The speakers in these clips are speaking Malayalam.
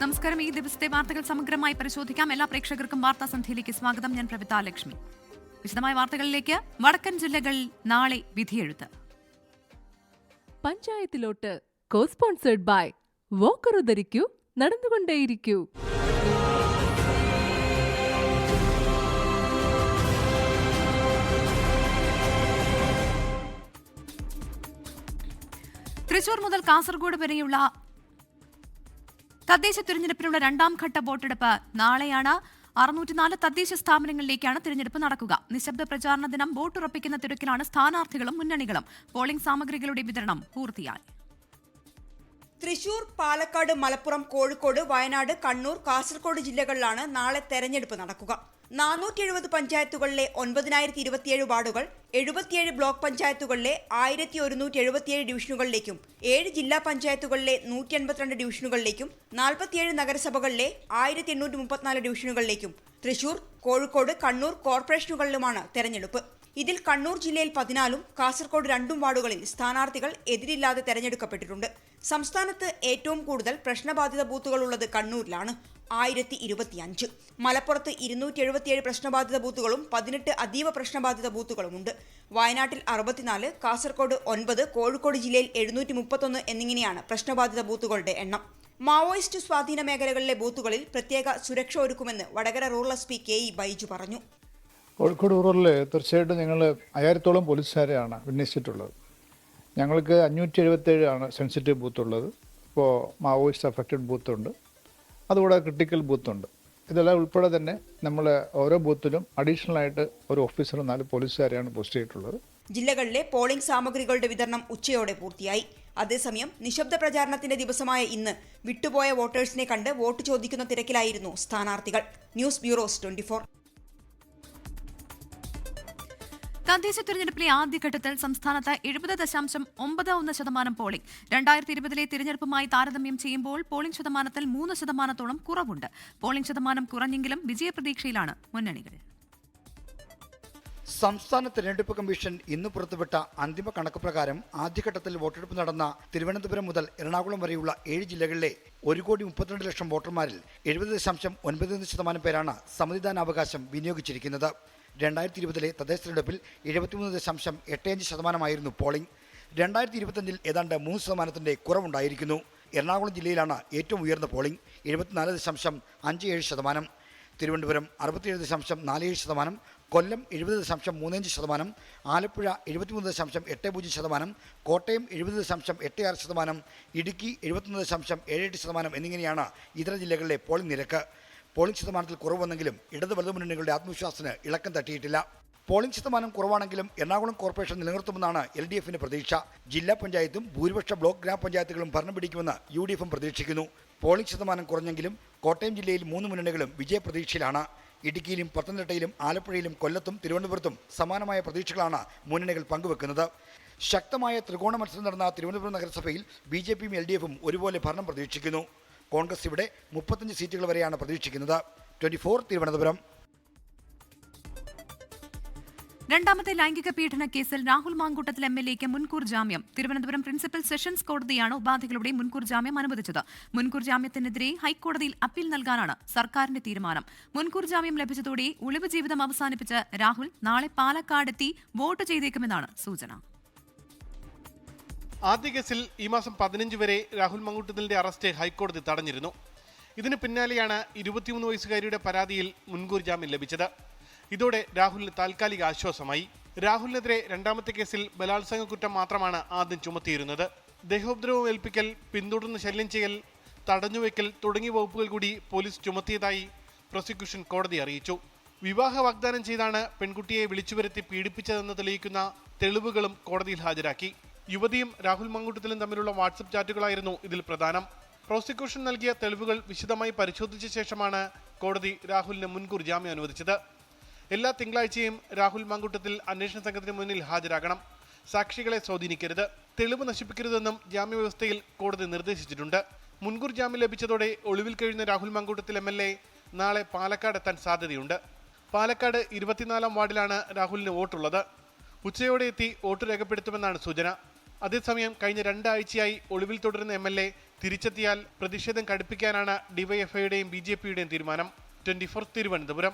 നമസ്കാരം. ഈ ദിവസത്തെ വാർത്തകൾ സമഗ്രമായി പരിശോധിക്കാം. എല്ലാ പ്രേക്ഷകർക്കും വാർത്താ സന്ധ്യയിലേക്ക് സ്വാഗതം. ഞാൻ പ്രവിത ലക്ഷ്മി. വിശദമായ വാർത്തകളിലേക്ക്. വടക്കൻ ജില്ലകളിൽ നാളെ വിധിയെഴുത്ത്. പഞ്ചായത്തിലോട്ട് കോ സ്പോൺസേഡ് ബൈ വോക്കർ ധരിക്കൂ, നടന്നുകൊണ്ടേയിരിക്കൂ. തൃശൂർ മുതൽ കാസർഗോഡ് വരെയുള്ള തദ്ദേശ തിരഞ്ഞെടുപ്പിനുള്ള രണ്ടാം ഘട്ട വോട്ടെടുപ്പ് നാളെയാണ്. 604 തദ്ദേശ സ്ഥാപനങ്ങളിലേക്കാണ് തിരഞ്ഞെടുപ്പ് നടക്കുക. നിശബ്ദ പ്രചാരണ ദിനം വോട്ടുറപ്പിക്കുന്ന തിരക്കിലാണ് സ്ഥാനാർത്ഥികളും മുന്നണികളും. പോളിംഗ് സാമഗ്രികളുടെ വിതരണം പൂർത്തിയായി. തൃശൂർ, പാലക്കാട്, മലപ്പുറം, കോഴിക്കോട്, വയനാട്, കണ്ണൂർ, കാസർഗോഡ് ജില്ലകളിലാണ് നാളെ തെരഞ്ഞെടുപ്പ് നടക്കുക. 470 പഞ്ചായത്തുകളിലെ 9027 വാർഡുകൾ, 77 ബ്ലോക്ക് പഞ്ചായത്തുകളിലെ 1177 ഡിവിഷനുകളിലേക്കും 7 ജില്ലാ പഞ്ചായത്തുകളിലെ 182 ഡിവിഷനുകളിലേക്കും 47 നഗരസഭകളിലെ 1834 ഡിവിഷനുകളിലേക്കും തൃശൂർ, കോഴിക്കോട്, കണ്ണൂർ കോർപ്പറേഷനുകളിലുമാണ് തെരഞ്ഞെടുപ്പ്. ഇതിൽ കണ്ണൂർ ജില്ലയിൽ 14ഉം കാസർഗോഡ് 2 വാർഡുകളിൽ സ്ഥാനാർത്ഥികൾ എതിരില്ലാതെ തെരഞ്ഞെടുക്കപ്പെട്ടിട്ടുണ്ട്. സംസ്ഥാനത്ത് ഏറ്റവും കൂടുതൽ പ്രശ്നബാധിത ബൂത്തുകളുള്ളത് കണ്ണൂരിലാണ്, 1025. മലപ്പുറത്ത് 277 പ്രശ്നബാധിത ബൂത്തുകളും 18 അതീവ പ്രശ്നബാധിത ബൂത്തുകളുമുണ്ട്. വയനാട്ടിൽ 64, കാസർഗോഡ് 9, കോഴിക്കോട് ജില്ലയിൽ 731 എന്നിങ്ങനെയാണ് പ്രശ്നബാധിത ബൂത്തുകളുടെ എണ്ണം. മാവോയിസ്റ്റ് സ്വാധീന മേഖലകളിലെ ബൂത്തുകളിൽ പ്രത്യേക സുരക്ഷ ഒരുക്കുമെന്ന് Vadakara rural S P KE Baiju പറഞ്ഞു. കോഴിക്കോട് റൂറലിൽ തീർച്ചയായിട്ടും ഞങ്ങൾ 1000-ഓളം പോലീസുകാരെയാണ് വിന്യസിച്ചിട്ടുള്ളത്. ഞങ്ങൾക്ക് 577 ആണ് സെൻസിറ്റീവ് ബൂത്തുള്ളത്. ഇപ്പോൾ മാവോയിസ്റ്റ് അഫക്റ്റഡ് ബൂത്തുണ്ട്, അതുകൂടാതെ ക്രിട്ടിക്കൽ ബൂത്തുണ്ട്. ഇതെല്ലാം ഉൾപ്പെടെ തന്നെ നമ്മൾ ഓരോ ബൂത്തിലും അഡീഷണൽ ആയിട്ട് ഒരു ഓഫീസറും 4 പോലീസുകാരെയാണ് പോസ്റ്റ് ചെയ്തിട്ടുള്ളത്. ജില്ലകളിലെ പോളിംഗ് സാമഗ്രികളുടെ വിതരണം ഉച്ചയോടെ പൂർത്തിയായി. അതേസമയം നിശബ്ദ പ്രചാരണത്തിന്റെ ദിവസമായ ഇന്ന് വിട്ടുപോയ വോട്ടേഴ്സിനെ കണ്ട് വോട്ട് ചോദിക്കുന്ന തിരക്കിലായിരുന്നു സ്ഥാനാർത്ഥികൾ. News bureau 24. തദ്ദേശ തിരഞ്ഞെടുപ്പിലെ ആദ്യഘട്ടത്തിൽ സംസ്ഥാനത്ത് 70.91% പോളിംഗ്. 2020-ലെ തിരഞ്ഞെടുപ്പുമായി താരതമ്യം ചെയ്യുമ്പോൾ പോളിംഗ് ശതമാനത്തിൽ 3%-ഓളം കുറവുണ്ട്. പോളിംഗ് ശതമാനം കുറഞ്ഞെങ്കിലും വിജയപ്രതീക്ഷയിലാണ് മുന്നണികൾ. സംസ്ഥാന തെരഞ്ഞെടുപ്പ് കമ്മീഷൻ ഇന്ന് പുറത്തുവിട്ട അന്തിമ കണക്ക് പ്രകാരം ആദ്യഘട്ടത്തിൽ വോട്ടെടുപ്പ് നടന്ന തിരുവനന്തപുരം മുതൽ എറണാകുളം വരെയുള്ള 7 ജില്ലകളിലെ 1,32,00,000 വോട്ടർമാരിൽ 70.91% പേരാണ് സമ്മതിദാനാവകാശം വിനിയോഗിച്ചിരിക്കുന്നത്. 2020-ലെ തദ്ദേശ തെരഞ്ഞെടുപ്പിൽ 73.85% പോളിംഗ്. 2025-ൽ ഏതാണ്ട് 3% കുറവുണ്ടായിരിക്കുന്നു. എറണാകുളം ജില്ലയിലാണ് ഏറ്റവും ഉയർന്ന പോളിംഗ്, 74.57%. തിരുവനന്തപുരം 67.47%, കൊല്ലം 70.35%, ആലപ്പുഴ 73.80%, കോട്ടയം 70.86%, ഇടുക്കി 71.78% എന്നിങ്ങനെയാണ് ഇതര ജില്ലകളിലെ പോളിംഗ് നിരക്ക്. പോളിംഗ് ശതമാനത്തിൽ കുറവെന്നെങ്കിലും ഇടത് വലതു മുന്നണികളുടെ ആത്മവിശ്വാസത്തിന് ഇളക്കം തട്ടിയിട്ടില്ല. പോളിംഗ് ശതമാനം കുറവാണെങ്കിലും എറണാകുളം കോർപ്പറേഷൻ നിലനിർത്തുമെന്നാണ് LDFിന്റെ പ്രതീക്ഷ. ജില്ലാ പഞ്ചായത്തും ഭൂരിപക്ഷ ബ്ലോക്ക് ഗ്രാമപഞ്ചായത്തുകളും ഭരണം പിടിക്കുമെന്ന് UDFും പ്രതീക്ഷിക്കുന്നു. പോളിംഗ് ശതമാനം കുറഞ്ഞെങ്കിലും കോട്ടയം ജില്ലയിൽ 3 മുന്നണികളും വിജയപ്രതീക്ഷയിലാണ്. ഇടുക്കിയിലും പത്തനംതിട്ടയിലും ആലപ്പുഴയിലും കൊല്ലത്തും തിരുവനന്തപുരത്തും സമാനമായ പ്രതീക്ഷകളാണ് മുന്നണികൾ പങ്കുവെക്കുന്നത്. ശക്തമായ ത്രികോണ മത്സരം നടന്ന തിരുവനന്തപുരം നഗരസഭയിൽ BJPയും LDFും ഒരുപോലെ ഭരണം പ്രതീക്ഷിക്കുന്നു. കോൺഗ്രസ് ഇവിടെ 35 സീറ്റുകൾ വരെയാണ് പ്രതീക്ഷിക്കുന്നത്. 24 തിരുവനന്തപുരം. രണ്ടാമത്തെ ലൈംഗിക പീഡന കേസിൽ രാഹുൽ മാങ്കൂട്ടത്തിൽ MLAക്ക് മുൻകൂർ ജാമ്യം. തിരുവനന്തപുരം പ്രിൻസിപ്പൽ സെഷൻസ് കോടതിയാണ് ഉപാധികളുടെ മുൻകൂർ ജാമ്യം അനുവദിച്ചത്. മുൻകൂർ ജാമ്യത്തിനെതിരെ ഹൈക്കോടതിയിൽ അപ്പീൽ നൽകാനാണ് സർക്കാരിന്റെ തീരുമാനം. മുൻകൂർ ജാമ്യം ലഭിച്ചതോടെ ഒളിവ് ജീവിതം അവസാനിപ്പിച്ച് രാഹുൽ നാളെ പാലക്കാടെത്തി വോട്ട് ചെയ്തേക്കുമെന്നാണ് സൂചന. ആദ്യ കേസിൽ ഈ മാസം 15 വരെ രാഹുൽ മാങ്കൂട്ടത്തിലിന്റെ അറസ്റ്റ് ഹൈക്കോടതി തടഞ്ഞിരുന്നു. ഇതിന് പിന്നാലെയാണ് 23 വയസ്സുകാരിയുടെ പരാതിയിൽ മുൻകൂർ ജാമ്യം ലഭിച്ചത്. ഇതോടെ രാഹുലിന് താൽക്കാലിക ആശ്വാസമായി. രാഹുലിനെതിരെ രണ്ടാമത്തെ കേസിൽ ബലാത്സംഗ കുറ്റം മാത്രമാണ് ആദ്യം ചുമത്തിയിരുന്നത്. ദേഹോപദ്രവം ഏൽപ്പിക്കൽ, പിന്തുടർന്ന് ശല്യം ചെയ്യൽ, തടഞ്ഞുവെക്കൽ തുടങ്ങിയ വകുപ്പുകൾ കൂടി പോലീസ് ചുമത്തിയതായി പ്രോസിക്യൂഷൻ കോടതിയെ അറിയിച്ചു. വിവാഹ വാഗ്ദാനം ചെയ്താണ് പെൺകുട്ടിയെ വിളിച്ചുവരുത്തി പീഡിപ്പിച്ചതെന്ന് തെളിയിക്കുന്ന തെളിവുകളും കോടതിയിൽ ഹാജരാക്കി. യുവതിയും രാഹുൽ മാങ്കൂട്ടത്തിലും തമ്മിലുള്ള വാട്സപ്പ് ചാറ്റുകളായിരുന്നു ഇതിൽ പ്രധാനം. പ്രോസിക്യൂഷൻ നൽകിയ തെളിവുകൾ വിശദമായി പരിശോധിച്ച ശേഷമാണ് കോടതി രാഹുലിന് മുൻകൂർ ജാമ്യം അനുവദിച്ചത്. എല്ലാ തിങ്കളാഴ്ചയും രാഹുൽ മാങ്കൂട്ടത്തിൽ അന്വേഷണ സംഘത്തിന് മുന്നിൽ ഹാജരാകണം. സാക്ഷികളെ സ്വാധീനിക്കരുത്, തെളിവ് നശിപ്പിക്കരുതെന്നും ജാമ്യവ്യവസ്ഥയിൽ കോടതി നിർദ്ദേശിച്ചിട്ടുണ്ട്. മുൻകൂർ ജാമ്യം ലഭിച്ചതോടെ ഒളിവിൽ കഴിയുന്ന രാഹുൽ മാങ്കൂട്ടത്തിൽ MLA നാളെ പാലക്കാട് എത്താൻ സാധ്യതയുണ്ട്. പാലക്കാട് 24-ാം വാർഡിലാണ് രാഹുലിന് വോട്ടുള്ളത്. ഉച്ചയോടെ എത്തി വോട്ട് രേഖപ്പെടുത്തുമെന്നാണ് സൂചന. അതേസമയം കഴിഞ്ഞ 2 ആഴ്ചയായി ഒളിവിൽ തുടരുന്ന MLA തിരിച്ചെത്തിയാൽ പ്രതിഷേധം കടുപ്പിക്കാനാണ് ഡിവൈഎഫ്ഐയുടെയും BJPയുടെയും തീരുമാനം. 24 തിരുവനന്തപുരം.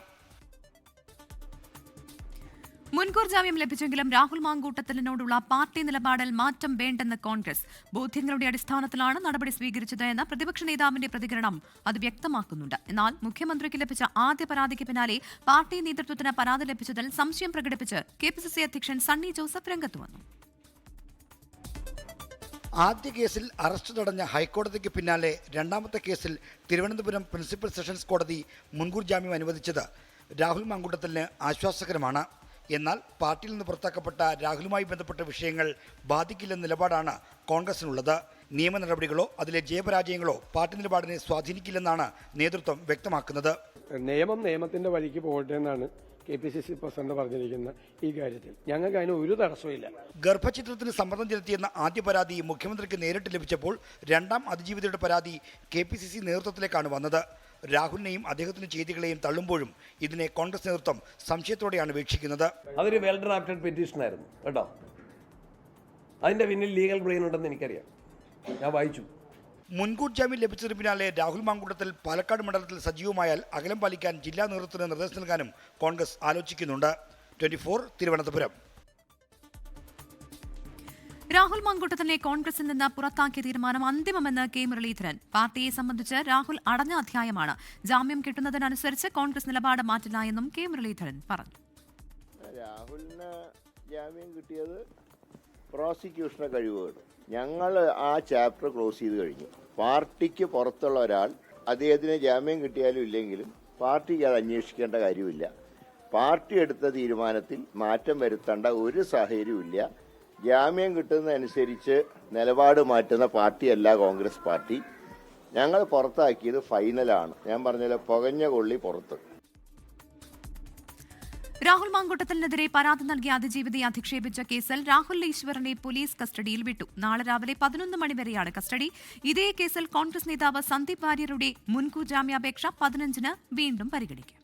മുൻകൂർ ജാമ്യം ലഭിച്ചെങ്കിലും രാഹുൽ മാങ്കൂട്ടത്തിലിനോടുള്ള പാർട്ടി നിലപാടിൽ മാറ്റം വേണ്ടെന്ന് കോൺഗ്രസ്. ബോധ്യങ്ങളുടെ അടിസ്ഥാനത്തിലാണ് നടപടി സ്വീകരിച്ചത് എന്ന പ്രതിപക്ഷ നേതാവിന്റെ പ്രതികരണം അത് വ്യക്തമാക്കുന്നുണ്ട്. എന്നാൽ മുഖ്യമന്ത്രിക്ക് ലഭിച്ച ആദ്യ പരാതിക്ക് പിന്നാലെ പാർട്ടി നേതൃത്വത്തിന് പരാതി ലഭിച്ചതിൽ സംശയം പ്രകടിപ്പിച്ച് KPCC അധ്യക്ഷൻ സണ്ണി ജോസഫ് രംഗത്ത് വന്നു. ആദ്യ കേസിൽ അറസ്റ്റ് തടഞ്ഞ ഹൈക്കോടതിക്ക് പിന്നാലെ രണ്ടാമത്തെ കേസിൽ തിരുവനന്തപുരം പ്രിൻസിപ്പൽ സെഷൻസ് കോടതി മുൻകൂർ ജാമ്യം അനുവദിച്ചത് രാഹുൽ മാങ്കൂട്ടത്തിന് ആശ്വാസകരമാണ്. എന്നാൽ പാർട്ടിയിൽ നിന്ന് പുറത്താക്കപ്പെട്ട രാഹുലുമായി ബന്ധപ്പെട്ട വിഷയങ്ങൾ ബാധിക്കില്ലെന്ന നിലപാടാണ് കോൺഗ്രസിനുള്ളത്. നിയമ നടപടികളോ അതിലെ ജയപരാജയങ്ങളോ പാർട്ടി നിലപാടിനെ സ്വാധീനിക്കില്ലെന്നാണ് നേതൃത്വം വ്യക്തമാക്കുന്നത്. നിയമത്തിന്റെ വഴിക്ക് പോകട്ടെ എന്നാണ് KPCC പ്രസിഡന്റ് പറഞ്ഞിരിക്കുന്ന ഈ കാര്യത്തിൽ ഞങ്ങൾക്ക് അതിന് ഒരു തടസ്സമില്ല. ഗർഭചിത്രത്തിന് സമ്മർദ്ദം ചെലുത്തിയെന്ന ആദ്യ പരാതി മുഖ്യമന്ത്രിക്ക് നേരിട്ട് ലഭിച്ചപ്പോൾ രണ്ടാം അതിജീവിതയുടെ പരാതി KPCC നേതൃത്വത്തിലേക്കാണ് വന്നത്. രാഹുലിനെയും അദ്ദേഹത്തിന്റെ ചെയ്തികളെയും തള്ളുമ്പോഴും ഇതിനെ കോൺഗ്രസ് നേതൃത്വം സംശയത്തോടെയാണ് വീക്ഷിക്കുന്നത്. അതൊരു വെൽ ഡ്രാഫ്റ്റഡ് പെറ്റീഷൻ ആയിരുന്നു കേട്ടോ. അതിന്റെ പിന്നിൽ ലീഗൽ ബ്രെയിൻ ഉണ്ടെന്ന് എനിക്കറിയാം, ഞാൻ വായിച്ചു. മുൻകൂർ ജാമ്യം ലഭിച്ചതിന് പിന്നാലെ രാഹുൽ മാങ്കൂട്ടത്തിൽ പാലക്കാട് മണ്ഡലത്തിൽ സജീവമായാൽ അകലം പാലിക്കാൻ ജില്ലാ നേതൃത്വത്തിന് നിർദ്ദേശം നൽകാനും കോൺഗ്രസ് ആലോചിക്കുന്നുണ്ട്. 24 തിരുവനന്തപുരം. രാഹുൽ മാങ്കൂട്ടത്തിനെ കോൺഗ്രസിൽ നിന്ന് പുറത്താക്കിയ തീരുമാനം അന്തിമമെന്ന് K മുരളീധരൻ. പാർട്ടിയെ സംബന്ധിച്ച് രാഹുൽ അടഞ്ഞ അധ്യായമാണ്. ജാമ്യം കിട്ടുന്നതിനനുസരിച്ച് കോൺഗ്രസ് നിലപാട് മാറ്റില്ല എന്നും K മുരളീധരൻ പറഞ്ഞു. രാഹുലിന് ജാമ്യം കിട്ടിയത് പ്രോസിക്യൂഷന് കഴിവുകേട്. ഞങ്ങൾ ആ ചാപ്റ്റർ ക്ലോസ് ചെയ്ത് കഴിഞ്ഞു. പാർട്ടിക്ക് പുറത്തുള്ള ഒരാൾ അദ്ദേഹത്തിന് ജാമ്യം കിട്ടിയാലും ഇല്ലെങ്കിലും പാർട്ടിക്ക് അത് അന്വേഷിക്കേണ്ട കാര്യമില്ല. പാർട്ടി എടുത്ത തീരുമാനത്തിൽ മാറ്റം വരുത്തേണ്ട ഒരു സാഹചര്യമില്ല. ജാമ്യം കിട്ടുന്നതനുസരിച്ച് നിലപാട് മാറ്റുന്ന പാർട്ടിയല്ല കോൺഗ്രസ് പാർട്ടി. ഞങ്ങൾ പുറത്താക്കിയത് ഫൈനലാണ്. ഞാൻ പറഞ്ഞല്ലോ, പുകഞ്ഞ കൊള്ളി പുറത്ത്. രാഹുൽ മാങ്കൂട്ടത്തിനെതിരെ പരാതി നൽകിയ അതിജീവിതയെ അധിക്ഷേപിച്ച കേസിൽ രാഹുൽ ഈശ്വറിനെ പോലീസ് കസ്റ്റഡിയിൽ വിട്ടു. നാളെ രാവിലെ 11 മണി വരെയാണ് കസ്റ്റഡി. ഇതേ കേസിൽ കോൺഗ്രസ് നേതാവ് സന്ദീപ് വാര്യരുടെ മുൻകൂർ ജാമ്യാപേക്ഷ 15-ന് വീണ്ടും പരിഗണിക്കും.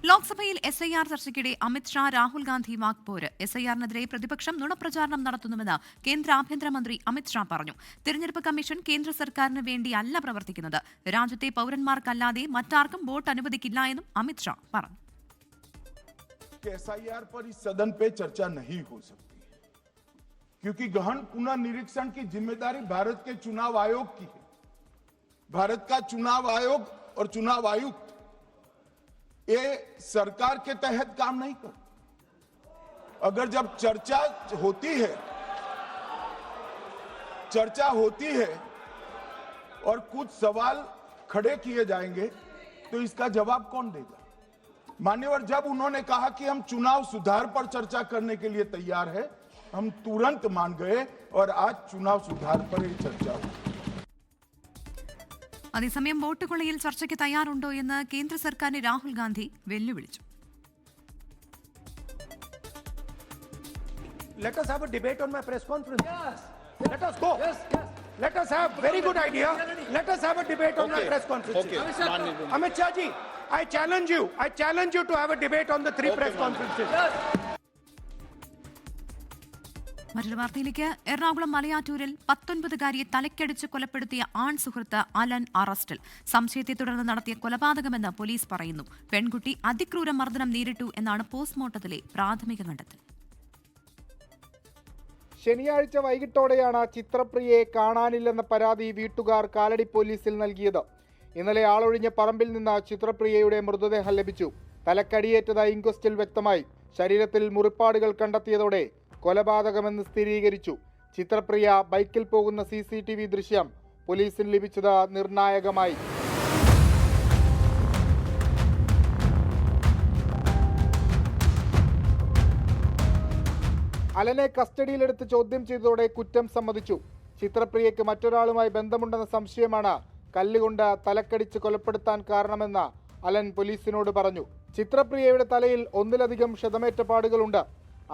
ലോക്സഭയിൽ SIR ചർച്ചയ്ക്കിടെ അമിത്ഷാ രാഹുൽ ഗാന്ധി വാക്പോര്. SIR-നെതിരെ പ്രതിപക്ഷം നുണപ്രചാരണം നടത്തുന്നുവെന്ന് കേന്ദ്ര ആഭ്യന്തരമന്ത്രി അമിത്ഷാ പറഞ്ഞു. തിരഞ്ഞെടുപ്പ് കമ്മീഷൻ കേന്ദ്ര സർക്കാരിന് വേണ്ടിയല്ല പ്രവർത്തിക്കുന്നത്. രാജ്യത്തെ പൌരന്മാർക്കല്ലാതെ മറ്റാർക്കും വോട്ട് അനുവദിക്കില്ല എന്നും അമിത്ഷാ പറഞ്ഞു. SIR पर इस सदन पे चर्चा नहीं हो सकती, क्योंकि गहन पुनर्निरीक्षण की जिम्मेदारी भारत के चुनाव आयोग की है. भारत का चुनाव आयोग और चुनाव आयुक्त ये सरकार के तहत काम नहीं कर. अगर जब चर्चा होती है और कुछ सवाल खड़े किए जाएंगे तो इसका जवाब कौन देगा? मान्यवर, जब उन्होंने कहा कि हम चुनाव सुधार पर चर्चा करने के लिए तैयार है, हम तुरंत मान गए और आज चुनाव सुधार पर ही चर्चा हुई. അതേസമയം വോട്ട് കൊള്ളയിൽ ചർച്ചയ്ക്ക് തയ്യാറുണ്ടോ എന്ന് കേന്ദ്ര സർക്കാരിനെ രാഹുൽ ഗാന്ധി വെല്ലുവിളിച്ചു. Let us have a debate on my press conference. Yes. Let us go. Yes. Let us have very good idea. Let us have a debate on my press conference. Okay. Amit Shah ji, I challenge you to have a debate on the 3 press conferences. Yes. മറ്റൊരു വാർത്തയിലേക്ക്. എറണാകുളം മലയാറ്റൂരിൽ 19-കാരിയെ തലയ്ക്കടിച്ച് കൊലപ്പെടുത്തിയ ആൺ സുഹൃത്ത് അലൻ അറസ്റ്റിൽ. സംശയത്തെ തുടർന്ന് നടത്തിയ കൊലപാതകമെന്ന് പോലീസ് പറയുന്നു. പെൺകുട്ടി അതിക്രൂര മർദ്ദനം നേരിട്ടു എന്നാണ് പോസ്റ്റ്മോർട്ടത്തിലെ പ്രാഥമിക കണ്ടെത്തൽ. ശനിയാഴ്ച വൈകിട്ടോടെയാണ് ചിത്രപ്രിയയെ കാണാനില്ലെന്ന പരാതി വീട്ടുകാർ കാലടി പോലീസിൽ നൽകിയത്. ഇന്നലെ ആളൊഴിഞ്ഞ പറമ്പിൽ നിന്ന് ചിത്രപ്രിയയുടെ മൃതദേഹം ലഭിച്ചു. തലക്കടിയേറ്റതായി ഇൻക്വസ്റ്റിൽ വ്യക്തമായി. ശരീരത്തിൽ മുറിപ്പാടുകൾ കണ്ടെത്തിയതോടെ കൊലപാതകമെന്ന് സ്ഥിരീകരിച്ചു. ചിത്രപ്രിയ ബൈക്കിൽ പോകുന്ന CCTV ദൃശ്യം പോലീസിന് ലഭിച്ചത് നിർണായകമായി. അലനെ കസ്റ്റഡിയിലെടുത്ത് ചോദ്യം ചെയ്തതോടെ കുറ്റം സമ്മതിച്ചു. ചിത്രപ്രിയയ്ക്ക് മറ്റൊരാളുമായി ബന്ധമുണ്ടെന്ന സംശയമാണ് കല്ലുകൊണ്ട് തലക്കടിച്ച് കൊലപ്പെടുത്താൻ കാരണമെന്ന് അലൻ പോലീസിനോട് പറഞ്ഞു. ചിത്രപ്രിയയുടെ തലയിൽ 1-ലധികം ക്ഷതമേറ്റ പാടുകളുണ്ട്.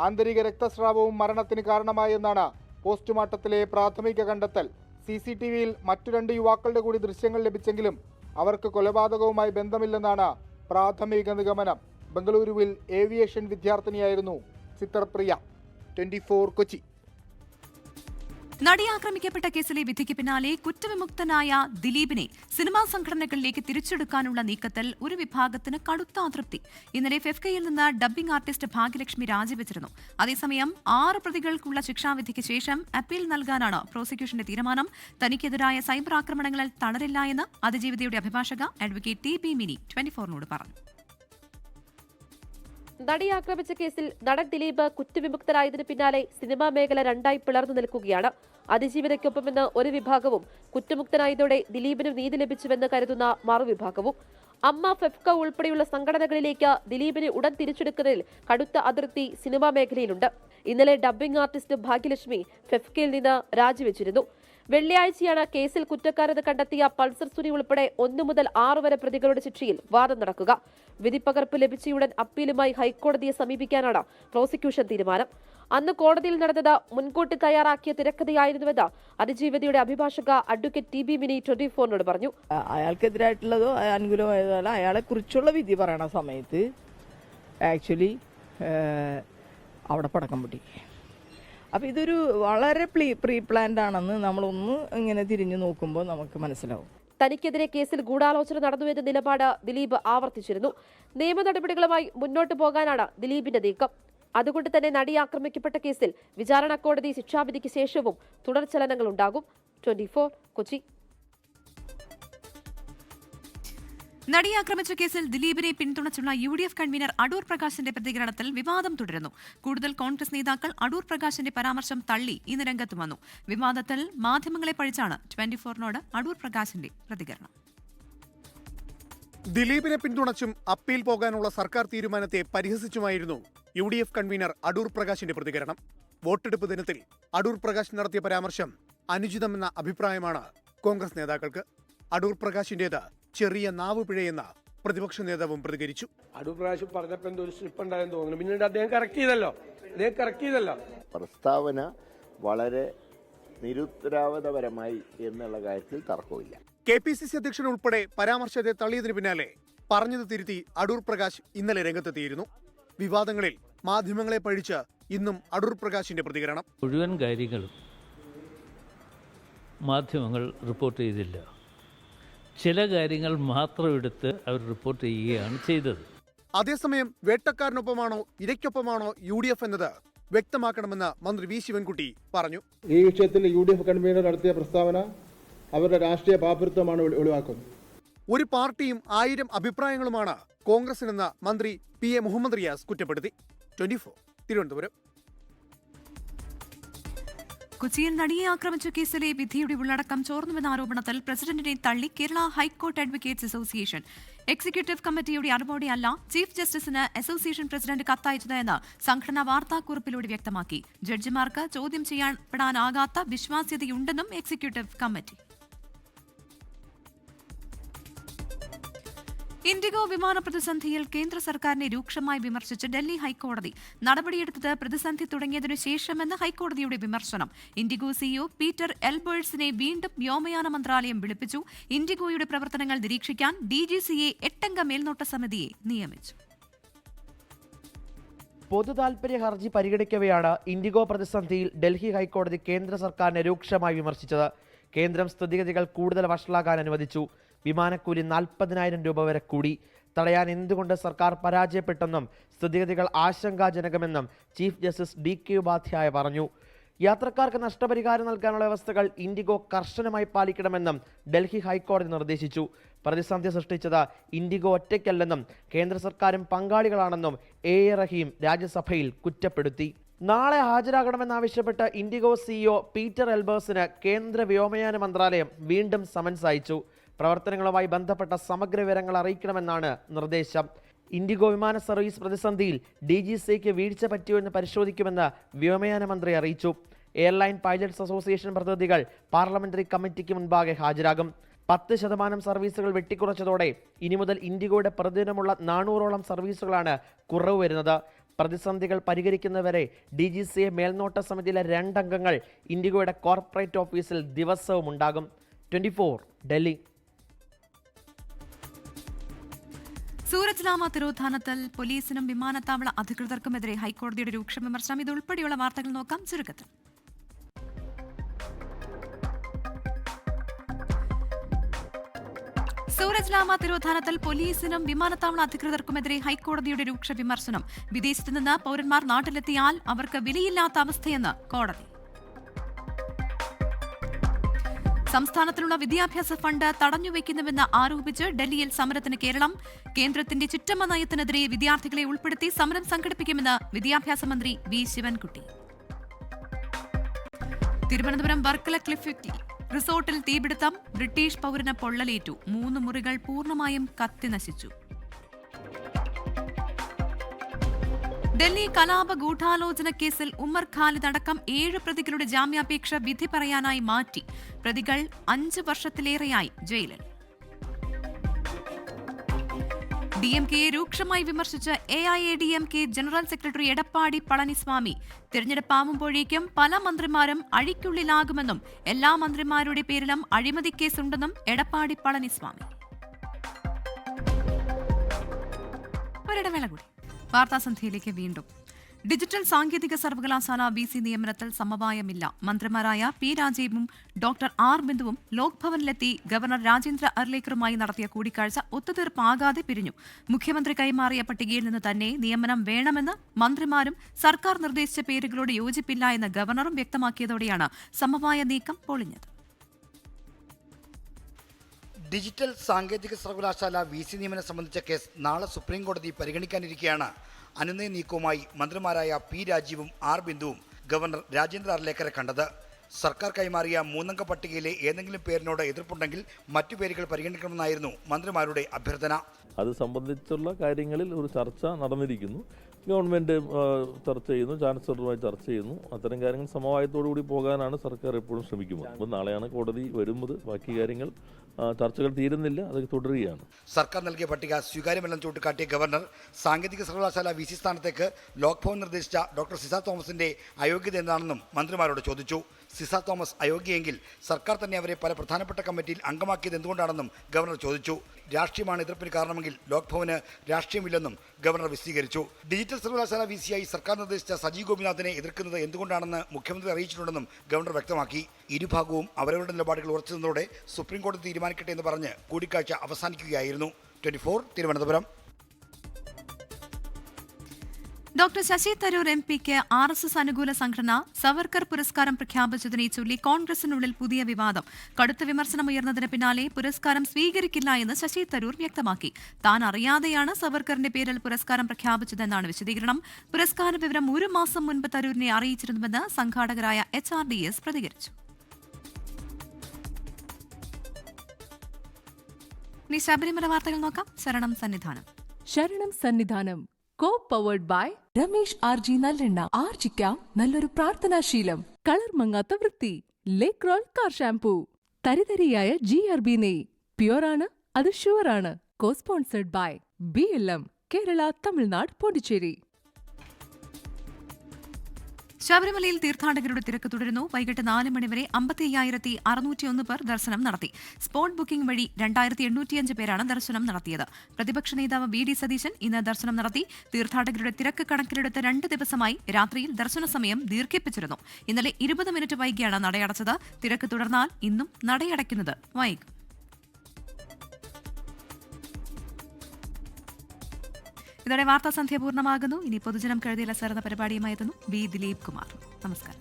ആന്തരിക രക്തസ്രാവവും മരണത്തിന് കാരണമായെന്നാണ് പോസ്റ്റ്മോർട്ടത്തിലെ പ്രാഥമിക കണ്ടെത്തൽ. CCTVയിൽ മറ്റു 2 യുവാക്കളുടെ കൂടി ദൃശ്യങ്ങൾ ലഭിച്ചെങ്കിലും അവർക്ക് കൊലപാതകവുമായി ബന്ധമില്ലെന്നാണ് പ്രാഥമിക നിഗമനം. ബംഗളൂരുവിൽ ഏവിയേഷൻ വിദ്യാർത്ഥിനിയായിരുന്നു ചിത്രപ്രിയ. 24 കൊച്ചി. നടി ആക്രമിക്കപ്പെട്ട കേസിലെ വിധിക്ക് പിന്നാലെ കുറ്റവിമുക്തനായ ദിലീപിനെ സിനിമാ സംഘടനകളിലേക്ക് തിരിച്ചെടുക്കാനുള്ള നീക്കത്തിൽ ഒരു വിഭാഗത്തിന് കടുത്ത അതൃപ്തി. ഇന്നലെ ഫെഫ്കയിൽ നിന്ന് ഡബ്ബിംഗ് ആർട്ടിസ്റ്റ് ഭാഗ്യലക്ഷ്മി രാജിവെച്ചിരുന്നു. അതേസമയം 6 പ്രതികൾക്കുള്ള ശിക്ഷാവിധിക്ക് ശേഷം അപ്പീൽ നൽകാനാണ് പ്രോസിക്യൂഷന്റെ തീരുമാനം. തനിക്കെതിരായ സൈബർ ആക്രമണങ്ങളിൽ തളരില്ല എന്ന് അതിജീവിതയുടെ അഭിഭാഷക അഡ്വക്കേറ്റ് ടി പി മിനി 24നോട് പറഞ്ഞു. നടി ആക്രമിച്ച കേസിൽ നടൻ ദിലീപ് കുറ്റവിമുക്തരായതിനു പിന്നാലെ സിനിമാ മേഖല രണ്ടായി പിളർന്നു നിൽക്കുകയാണ്. അതിജീവിതയ്ക്കൊപ്പമെന്ന് ഒരു വിഭാഗവും കുറ്റമുക്തനായതോടെ ദിലീപിന് നീതി ലഭിച്ചുവെന്ന് കരുതുന്ന മറുവിഭാഗവും. അമ്മ, ഫെഫ്ക ഉൾപ്പെടെയുള്ള സംഘടനകളിലേക്ക് ദിലീപിനെ ഉടൻ തിരിച്ചെടുക്കുന്നതിൽ കടുത്ത അതൃപ്തി സിനിമാ മേഖലയിലുണ്ട്. ഇന്നലെ ഡബ്ബിംഗ് ആർട്ടിസ്റ്റ് ഭാഗ്യലക്ഷ്മി ഫെഫ്കയിൽ നിന്ന് രാജിവെച്ചിരുന്നു. വെള്ളിയാഴ്ചയാണ് കേസിൽ കുറ്റക്കാരെന്ന് കണ്ടെത്തിയ പൾസർ സുനി ഉൾപ്പെടെ 1 മുതൽ 6 വരെ പ്രതികളുടെ ശിക്ഷയിൽ വാദം നടക്കുക. വിധിപ്പകർപ്പ് ലഭിച്ചയുടൻ അപ്പീലുമായി ഹൈക്കോടതിയെ സമീപിക്കാനാണ് പ്രോസിക്യൂഷൻ തീരുമാനം. അന്ന് കോടതിയിൽ നടന്നത് മുൻകൂട്ടി തയ്യാറാക്കിയ തിരക്കഥയായിരുന്നുവെന്ന് അതിജീവിതയുടെ അഭിഭാഷക അഡ്വക്കേറ്റ് ടി ബി മിനി 24നോട് പറഞ്ഞു. അയാൾക്കെതിരായിട്ടുള്ളതോ അനുകൂലമായതോ അല്ല, അയാളെ കുറിച്ചുള്ള വിധി പറയണ സമയത്ത് ആക്ച്വലി അവിടെ പടക്കം പൊട്ടി. അപ്പം ഇതൊരു വളരെ പ്രീ പ്ലാൻഡ് ആണെന്ന് നമ്മളൊന്ന് ഇങ്ങനെ തിരിഞ്ഞു നോക്കുമ്പോൾ നമുക്ക് മനസ്സിലാവും. തനിക്കെതിരെ കേസിൽ ഗൂഢാലോചന നടന്നുവെന്ന നിലപാട് ദിലീപ് ആവർത്തിച്ചിരുന്നു. നിയമ നടപടികളുമായി മുന്നോട്ടു പോകാനാണ് ദിലീപിന്റെ നീക്കം. അതുകൊണ്ട് തന്നെ നടി ആക്രമിക്കപ്പെട്ട കേസിൽ വിചാരണ കോടതി ശിക്ഷാവിധിക്ക് ശേഷവും തുടർചലനങ്ങൾ ഉണ്ടാകും. 24 കൊച്ചി. നടി ആക്രമിച്ച കേസിൽ ദിലീപിനെ പിന്തുണച്ചുള്ള UDF കൺവീനർ അടൂർ പ്രകാശിന്റെ പ്രതികരണത്തിൽ വിവാദം തുടരുന്നു. കൂടുതൽ കോൺഗ്രസ് നേതാക്കൾ അടൂർ പ്രകാശിന്റെ പരാമർശം തള്ളി ഇന്ന് രംഗത്ത് വന്നു. വിവാദത്തിൽ മാധ്യമങ്ങളെ പഴിച്ചാണ് 24നോട് അടൂർ പ്രകാശിന്റെ പ്രതികരണം. ദിലീപിനെ പിന്തുണച്ചും അപ്പീൽ പോകാനുള്ള സർക്കാർ തീരുമാനത്തെ പരിഹസിച്ചുമായിരുന്നു UDF കൺവീനർ അടൂർ പ്രകാശിന്റെ പ്രതികരണം. വോട്ടെടുപ്പ് ദിനത്തിൽ അടൂർ പ്രകാശ് നടത്തിയ പരാമർശം അനുചിതമെന്ന അഭിപ്രായമാണ് കോൺഗ്രസ് നേതാക്കൾക്ക്. അടൂർ പ്രകാശിന്റേത് ചെറിയ നാവ് പിഴയെന്ന പ്രതിപക്ഷ നേതാവും പ്രതികരിച്ചു. അടൂർ പ്രകാശ് പറഞ്ഞപ്പോൾ എന്തോ ഒരു സ്ലിപ്പ് ഉണ്ടായെന്ന് തോന്നുന്നു. പിന്നീട് അദ്ദേഹം കറക്റ്റ് ചെയ്തല്ലോ. പ്രസ്താവന വളരെ നിരുത്തരവാദപരമായി എന്നുള്ള കാര്യത്തിൽ തർക്കമില്ല. KPCC അധ്യക്ഷൻ ഉൾപ്പെടെ പരാമർശത്തെ തള്ളിയതിനു പിന്നാലെ പറഞ്ഞത് തിരുത്തി അടൂർ പ്രകാശ് ഇന്നലെ രംഗത്തെത്തിയിരുന്നു. വിവാദങ്ങളിൽ മാധ്യമങ്ങളെ പഴിച്ച് ഇന്നും അടൂർ പ്രകാശിന്റെ പ്രതികരണം. മുഴുവൻ കാര്യങ്ങളും മാധ്യമങ്ങൾ റിപ്പോർട്ട് ചെയ്തില്ല. ചില കാര്യങ്ങൾ മാത്രം എടുത്ത് അവർ റിപ്പോർട്ട് ചെയ്യുകയാണ് ചെയ്തത്. അതേസമയം വേട്ടക്കാരനൊപ്പമാണോ ഇരയ്ക്കൊപ്പമാണോ UDF എന്നത് വ്യക്തമാക്കണമെന്ന് മന്ത്രി വി ശിവൻകുട്ടി പറഞ്ഞു. ഈ വിഷയത്തിൽ UDF കൺവീനർ നടത്തിയ പ്രസ്താവന അവരുടെ രാഷ്ട്രീയ പാപ്പരത്വമാണ് ഒഴിവാക്കുന്നത്. ഒരു പാർട്ടിയും 1000 അഭിപ്രായങ്ങളുമാണ് കോൺഗ്രസിനെന്ന് മന്ത്രി PA മുഹമ്മദ് റിയാസ് കുറ്റപ്പെടുത്തി. 24 തിരുവനന്തപുരം. കൊച്ചിയിൽ നടിയെ ആക്രമിച്ച കേസിലെ വിധിയുടെ ഉള്ളടക്കം ചോർന്നുവെന്ന ആരോപണത്തിൽ പ്രസിഡന്റിനെ തള്ളി Kerala high court advocates association. Executive കമ്മിറ്റിയുടെ അനുമതിയല്ല ചീഫ് ജസ്റ്റിസിന് അസോസിയേഷൻ പ്രസിഡന്റ് കത്തയച്ചതെന്ന് സംഘടന വാർത്താക്കുറിപ്പിലൂടെ വ്യക്തമാക്കി. ജഡ്ജിമാർക്ക് ചോദ്യം ചെയ്യപ്പെടാനാകാത്ത വിശ്വാസ്യതയുണ്ടെന്നും എക്സിക്യൂട്ടീവ് കമ്മിറ്റി. ഇൻഡിഗോ വിമാന പ്രതിസന്ധിയിൽ കേന്ദ്ര സർക്കാരിനെ രൂക്ഷമായി വിമർശിച്ച് ഡൽഹി ഹൈക്കോടതി. നടപടിയെടുത്തത് പ്രതിസന്ധി തുടങ്ങിയതിനു ശേഷമെന്ന് ഹൈക്കോടതിയുടെ വിമർശനം. ഇൻഡിഗോ CEO പീറ്റർ എൽബേഴ്സിനെ വീണ്ടും വ്യോമയാന മന്ത്രാലയം വിളിപ്പിച്ചു. ഇൻഡിഗോയുടെ പ്രവർത്തനങ്ങൾ നിരീക്ഷിക്കാൻ DGCA 8-അംഗ മേൽനോട്ട സമിതിയെ നിയമിച്ചു. പൊതുതാൽപര്യ ഹർജി പരിഗണിക്കവെയാണ് ഇൻഡിഗോ പ്രതിസന്ധിയിൽ ഡൽഹി ഹൈക്കോടതി കേന്ദ്ര സർക്കാരിനെ രൂക്ഷമായി വിമർശിച്ചത്. കേന്ദ്രം സ്ഥിതിഗതികൾ കൂടുതൽ വഷളാക്കാൻ അനുവദിച്ചു. വിമാനക്കൂലി 40,000 രൂപ വരെ കൂടി. തടയാൻ എന്തുകൊണ്ട് സർക്കാർ പരാജയപ്പെട്ടെന്നും സ്ഥിതിഗതികൾ ആശങ്കാജനകമെന്നും ചീഫ് ജസ്റ്റിസ് DK ഉപാധ്യായ പറഞ്ഞു. യാത്രക്കാർക്ക് നഷ്ടപരിഹാരം നൽകാനുള്ള വ്യവസ്ഥകൾ ഇൻഡിഗോ കർശനമായി പാലിക്കണമെന്നും ഡൽഹി ഹൈക്കോടതി നിർദ്ദേശിച്ചു. പ്രതിസന്ധി സൃഷ്ടിച്ചത് ഇൻഡിഗോ ഒറ്റയ്ക്കല്ലെന്നും കേന്ദ്ര സർക്കാരും പങ്കാളികളാണെന്നും A.A. റഹീം രാജ്യസഭയിൽ കുറ്റപ്പെടുത്തി. നാളെ ഹാജരാകണമെന്നാവശ്യപ്പെട്ട് ഇൻഡിഗോ CEO പീറ്റർ എൽബേഴ്സിന് കേന്ദ്ര വ്യോമയാന മന്ത്രാലയം വീണ്ടും സമൻസ് അയച്ചു. പ്രവർത്തനങ്ങളുമായി ബന്ധപ്പെട്ട സമഗ്ര വിവരങ്ങൾ അറിയിക്കണമെന്നാണ് നിർദ്ദേശം. ഇൻഡിഗോ വിമാന സർവീസ് പ്രതിസന്ധിയിൽ DGCAക്ക് വീഴ്ച പറ്റിയോ എന്ന് പരിശോധിക്കുമെന്ന് വ്യോമയാന മന്ത്രി അറിയിച്ചു. എയർലൈൻ പൈലറ്റ്സ് അസോസിയേഷൻ പ്രതിനിധികൾ പാർലമെന്ററി കമ്മിറ്റിക്ക് മുൻപാകെ ഹാജരാകും. 10% സർവീസുകൾ വെട്ടിക്കുറച്ചതോടെ ഇനി മുതൽ ഇൻഡിഗോയുടെ പ്രതിദിനമുള്ള 400ഓളം സർവീസുകളാണ് കുറവ് വരുന്നത്. പ്രതിസന്ധികൾ പരിഹരിക്കുന്നവരെ DGCA മേൽനോട്ട സമിതിയിലെ 2 അംഗങ്ങൾ ഇൻഡിഗോയുടെ കോർപ്പറേറ്റ് ഓഫീസിൽ ദിവസവും ഉണ്ടാകും. 24 ഡൽഹി. സൂരജ് ലാമ തിരോധാനത്തിൽ പോലീസിനും വിമാനത്താവള അധികൃതർക്കുമെതിരെ ഹൈക്കോടതിയുടെ രൂക്ഷ വിമർശനം. ഇതുൾപ്പെടെയുള്ള വാർത്തകൾ നോക്കാം ചുരുക്കത്തിൽ. സൂരജ് ലാമ തിരോധാനത്തിൽ പോലീസിനും വിമാനത്താവള അധികൃതർക്കുമെതിരെ ഹൈക്കോടതിയുടെ രൂക്ഷ വിമർശനം. വിദേശത്തു നിന്ന് പൌരന്മാർ നാട്ടിലെത്തിയാൽ അവർക്ക് വിലയില്ലാത്ത അവസ്ഥയെന്ന് കോടതി. സംസ്ഥാനത്തിലുള്ള വിദ്യാഭ്യാസ ഫണ്ട് തടഞ്ഞുവെക്കുന്നുവെന്ന് ആരോപിച്ച് ഡൽഹിയിൽ സമരത്തിന് കേരളം. കേന്ദ്രത്തിന്റെ ചിറ്റമ്മ നയത്തിനെതിരെ വിദ്യാർത്ഥികളെ ഉൾപ്പെടുത്തി സമരം സംഘടിപ്പിക്കുമെന്ന് വിദ്യാഭ്യാസ മന്ത്രി വി ശിവൻകുട്ടി. തിരുവനന്തപുരം വർക്കല ക്ലിഫ് റിസോർട്ടിൽ തീപിടുത്തം. ബ്രിട്ടീഷ് പൌരന് പൊള്ളലേറ്റു. 3 മുറികൾ പൂർണ്ണമായും കത്തിനശിച്ചു. ഡൽഹി കലാപ ഗൂഢാലോചന കേസിൽ ഉമ്മർ ഖാലിദ് അടക്കം 7 പ്രതികളുടെ ജാമ്യാപേക്ഷ വിധി പറയാനായി മാറ്റി. പ്രതികൾ 5 വർഷത്തിലേറെയായി ജയിലിൽ. ഡിഎംകെയെ രൂക്ഷമായി വിമർശിച്ച് എഐഎഡിഎംകെ ജനറൽ സെക്രട്ടറി എടപ്പാടി പളനിസ്വാമി. തിരഞ്ഞെടുപ്പാവുമ്പോഴേക്കും പല മന്ത്രിമാരും അഴിക്കുള്ളിലാകുമെന്നും എല്ലാ മന്ത്രിമാരുടെ പേരിലും അഴിമതി കേസുണ്ടെന്നും എടപ്പാടി പളനിസ്വാമി. ഒരിടവേള കൂടി. വാർത്താസന്ധ്യയിലേക്ക് വീണ്ടും. ഡിജിറ്റൽ സാങ്കേതിക സർവകലാശാല VC നിയമനത്തിൽ സമവായമില്ല. മന്ത്രിമാരായ പി രാജീവും ഡോക്ടർ ആർ ബിന്ദുവും ലോക് ഭവനിലെത്തി ഗവർണർ രാജേന്ദ്ര അർലേക്കറുമായി നടത്തിയ കൂടിക്കാഴ്ച ഒത്തുതീർപ്പാകാതെ പിരിഞ്ഞു. മുഖ്യമന്ത്രി കൈമാറിയ പട്ടികയിൽ നിന്ന് തന്നെ നിയമനം വേണമെന്ന് മന്ത്രിമാരും സർക്കാർ നിർദ്ദേശിച്ച പേരുകളോട് യോജിപ്പില്ല എന്ന് ഗവർണറും വ്യക്തമാക്കിയതോടെയാണ് സമവായ നീക്കം പൊളിഞ്ഞത്. ഡിജിറ്റൽ സാങ്കേതിക സർവകലാശാല VC നിയമനം സംബന്ധിച്ച കേസ് നാളെ സുപ്രീംകോടതി പരിഗണിക്കാനിരിക്കെയാണ് അനുനയ നീക്കവുമായി മന്ത്രിമാരായ പി രാജീവും ആർ ബിന്ദുവും ഗവർണർ രാജേന്ദ്ര അർലേക്കറെ കണ്ടത്. സർക്കാർ കൈമാറിയ 3 അംഗ പട്ടികയിലെ ഏതെങ്കിലും പേരിനോട് എതിർപ്പുണ്ടെങ്കിൽ മറ്റു പേരുകൾ പരിഗണിക്കണമെന്നായിരുന്നു മന്ത്രിമാരുടെ അഭ്യർത്ഥന. അത് സംബന്ധിച്ചുള്ള കാര്യങ്ങളിൽ ഒരു ചർച്ച നടന്നിരിക്കുന്നു. ഗവൺമെൻറ് ചർച്ച ചെയ്യുന്നു, ചാൻസലറുമായി ചർച്ച ചെയ്യുന്നു. അത്തരം കാര്യങ്ങൾ സമവായത്തോടുകൂടി പോകാനാണ് സർക്കാർ എപ്പോഴും ശ്രമിക്കുന്നത്. അപ്പോൾ നാളെയാണ് കോടതി വരുന്നത്. ബാക്കി കാര്യങ്ങൾ ചർച്ചകൾ തീരുന്നില്ല, അത് തുടരുകയാണ്. സർക്കാർ നൽകിയ പട്ടിക സ്വീകാര്യമല്ലെന്ന് ചൂണ്ടിക്കാട്ടിയ ഗവർണർ സാങ്കേതിക സർവകലാശാല VC സ്ഥാനത്തേക്ക് ലോക് ഭവൻ നിർദ്ദേശിച്ച ഡോക്ടർ സിസ തോമസിന്റെ അയോഗ്യത എന്താണെന്നും മന്ത്രിമാരോട് ചോദിച്ചു. സിസ തോമസ് അയോഗ്യയെങ്കിൽ സർക്കാർ തന്നെ അവരെ പല പ്രധാനപ്പെട്ട കമ്മിറ്റിയിൽ അംഗമാക്കിയത് എന്തുകൊണ്ടാണെന്നും ഗവർണർ ചോദിച്ചു. രാഷ്ട്രീയമാണ് എതിർപ്പിന് കാരണമെങ്കിൽ ലോക് ഭവന് രാഷ്ട്രീയമില്ലെന്നും ഗവർണർ വിശദീകരിച്ചു. ഡിജിറ്റൽ സർവകലാശാല VCയായി സർക്കാർ നിർദ്ദേശിച്ച സജി ഗോപിനാഥിനെ എതിർക്കുന്നത് എന്തുകൊണ്ടാണെന്ന് മുഖ്യമന്ത്രി അറിയിച്ചിട്ടുണ്ടെന്നും ഗവർണർ വ്യക്തമാക്കി. ഇരുഭാഗവും അവരവരുടെ നിലപാടുകൾ ഉറച്ചു നിന്നതോടെ സുപ്രീംകോടതി തീരുമാനിക്കട്ടെ എന്ന് പറഞ്ഞ് കൂടിക്കാഴ്ച അവസാനിക്കുകയായിരുന്നു. 24 തിരുവനന്തപുരം. ഡോക്ടർ ശശി തരൂർ MP-ക്ക് RSS അനുകൂല സംഘടന സവർക്കർ പുരസ്കാരം പ്രഖ്യാപിച്ചതിനെ ചൊല്ലി കോൺഗ്രസിനുള്ളിൽ പുതിയ വിവാദം. കടുത്ത വിമർശനമുയർന്നതിന് പിന്നാലെ പുരസ്കാരം സ്വീകരിക്കില്ല എന്ന് ശശി തരൂർ വ്യക്തമാക്കി. താൻ അറിയാതെയാണ് സവർക്കറിന്റെ പേരിൽ പുരസ്കാരം പ്രഖ്യാപിച്ചതെന്നാണ് വിശദീകരണം. പുരസ്കാര വിവരം 1 മാസം മുൻപ് തരൂരിനെ അറിയിച്ചിരുന്നുവെന്ന് സംഘാടകരായ HRDS പ്രതികരിച്ചു. ഇനി ശബരിമല വാർത്തകൾ നോക്കാം. ശരണം Sannidhanam co-powered by Ramesh RG നല്ലെണ്ണ. ആർജിക്കാം നല്ലൊരു പ്രാർത്ഥനാശീലം. കളർ മങ്ങാത്ത വൃത്തി. ലേക്ക് റോൾ കാർ ഷാംപൂ. തരിതരിയായ GRB നെയ്. പ്യുവറാണ്, അത് ഷുവറാണ്. co-sponsored by BLM Kerala, Tamil Nadu, Pondicherry. ശബരിമലയിൽ തീർത്ഥാടകരുടെ തിരക്ക് തുടരുന്നു. വൈകിട്ട് 4 മണിവരെ 55,601 പേർ ദർശനം നടത്തി. സ്പോട്ട് ബുക്കിംഗ് വഴി 2,805 പേരാണ് ദർശനം നടത്തിയത്. പ്രതിപക്ഷ നേതാവ് VD സതീശൻ ഇന്ന് ദർശനം നടത്തി. തീർത്ഥാടകരുടെ തിരക്ക് കണക്കിലെടുത്ത് 2 ദിവസമായി രാത്രിയിൽ ദർശന സമയം ദീർഘിപ്പിച്ചിരുന്നു. ഇന്നലെ 20 മിനിറ്റ് വൈകിയാണ് നടയടച്ചത്. തിരക്ക് തുടർന്നാൽ ഇന്നും നടയടയ്ക്കുന്നത് വൈകും. ഇതോടെ വാർത്താസന്ധ്യ പൂർണ്ണമാകുന്നു. ഇനി പൊതുജനം കഴുതിയില സേർന്ന പരിപാടിയുമായി എത്തുന്നു V. ദിലീപ് കുമാർ. നമസ്കാരം.